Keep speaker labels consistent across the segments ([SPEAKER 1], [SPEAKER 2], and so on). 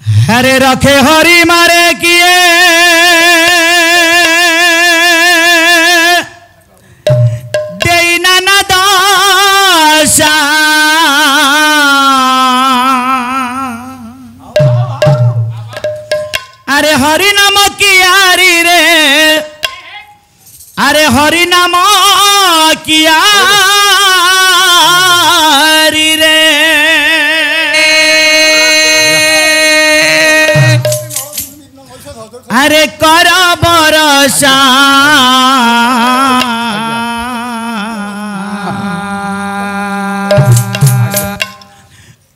[SPEAKER 1] हरे रखे हरि मारे किए देना न दासा अरे हरि नाम कियारी रे अरे हरि नाम कियारी रे अरे कर बरसा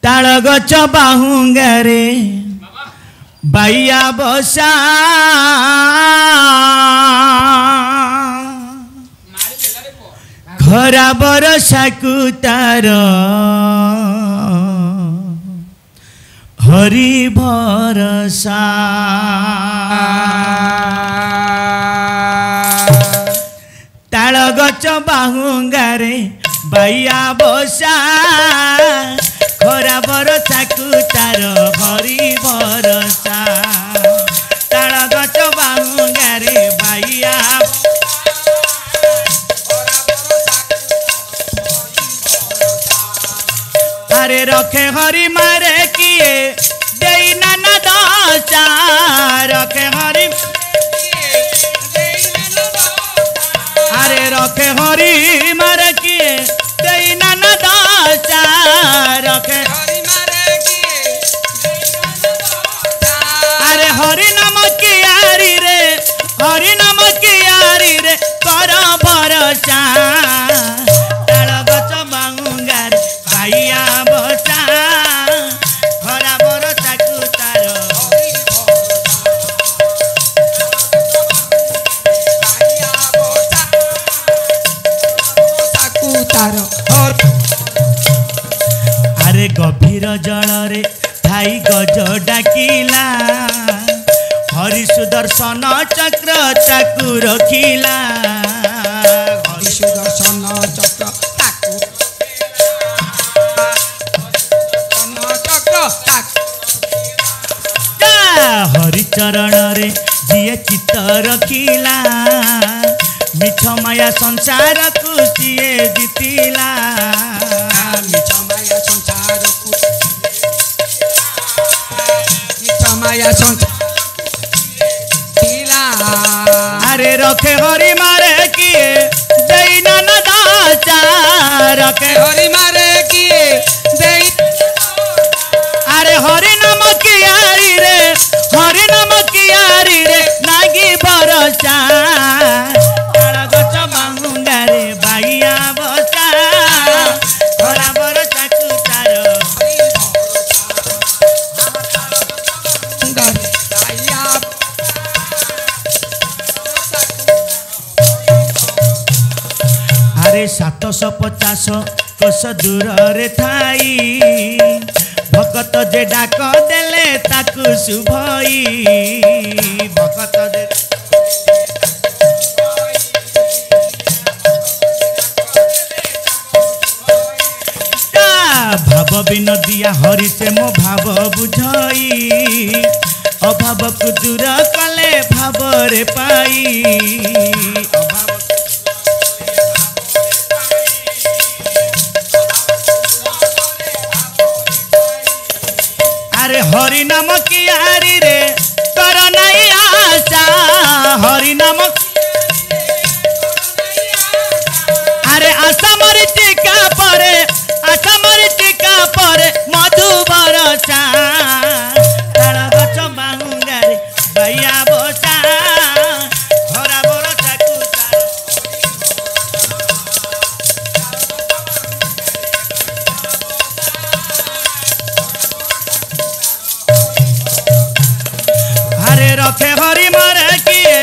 [SPEAKER 1] ताल गच बाहुंगारे बाइया बसा खरा बरसा तार हरि भरसा ताल गच बाहुंगारे बाइया बसा खरा बरसा तार हरि भरसा ताल गच बाहुंगारे बाइया अरे रखे हरि मारे किए देई नाना दासा रखे हरि अरे रखे हरि मारे किए देई नाना दासा रखे अरे हरि नाम कियारी रे हरि नाम कियारी रे कर भरसा ताल गच बाहुंगार बाइया बसा खरा बरसा तार अरे गभीर जल रे थाई गज डाकिला हरि सुदर्शन चक्र चाकू रखिला हरि सुदर्शन चक्र हरिचरण रे जिए चित्त रखिला मिछ माया संसार को सीए जीतिला मिछ माया संसार को मिछ माया संसार अरे रखे हरि मारे किए देई नाना दासा रखे हरि मारे किए देई अरे हरि नाम कियारी रे हरि नाम कियारी रे नागी भरसा ताल गच बाहुंगारे बाइया बसा खरा बरसा तार अरे 750 कोस दूर रे थाई भगत जे डाक देले ताकू शुभई भगत जे भाव विनोदिया हरि से मो भाव बुझई अभाव को दूर कले भाव रे पाई अभाव अरे हरि नाम कियारी रे कर नहीं आशा हरि नाम अरे आशा मरीचिका परे मधु भरसा ताल गच बाहुंगारे बाइया बसा खरा बरसा अरे रखे हरि मारे किए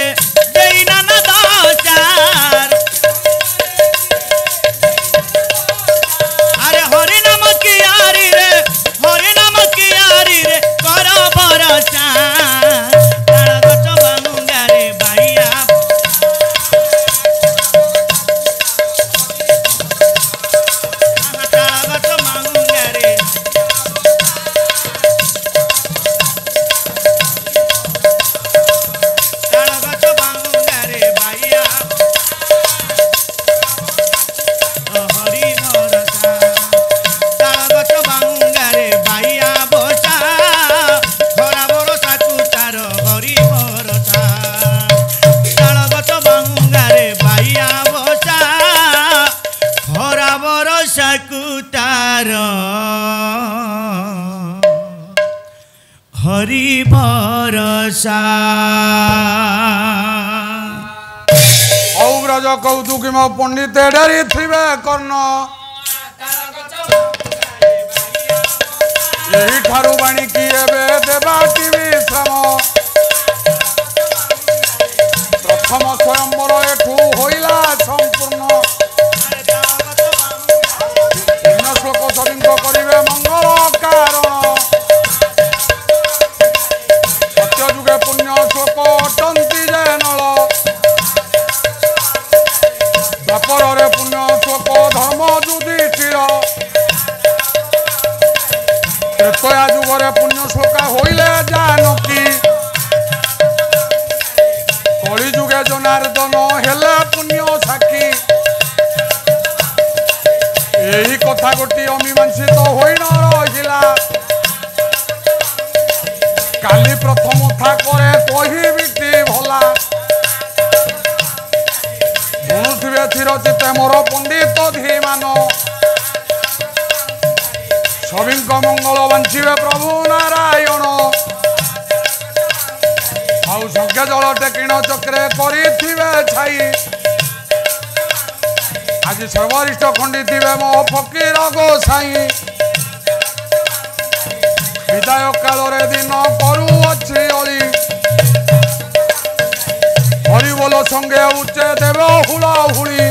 [SPEAKER 1] हरि भरसा
[SPEAKER 2] औग्रज कौतुकी मो पंडित डरी थिबे कर्ण यही ठारू बाणी की एबे देवा की विश्राम प्रथम स्वयंवर एठू होइला संपूर्ण श्लोक सविंग करिवे मंगल कारण सत्य जुगे पुण्य श्लोक अटंती जे नल द्वापर पुण्य श्लोक धर्म युधिष्ठिर त्रेतया जुगरे पुण्य श्लोका होइले जानकी कलि जुगे जनार्दन हेले पुण्य साक्षी यही कथा गोटी अमीमांसित होई न रहिला काली प्रथम था करे कहिबिटी भला शुणुथिबे चिरचिते मोर पंडित धीमान सभिंक मंगल बांछिबे प्रभु नारायण आउ संख्या जल टेकिण चक्रे करिथिबे छाई आज सर्वरिष्ठ खंडी थिबे मो फकीर गोसाई विदाय काल दिन करू अच्छी अली हरि बोल संगे उच्चे देव हुला हुड़ी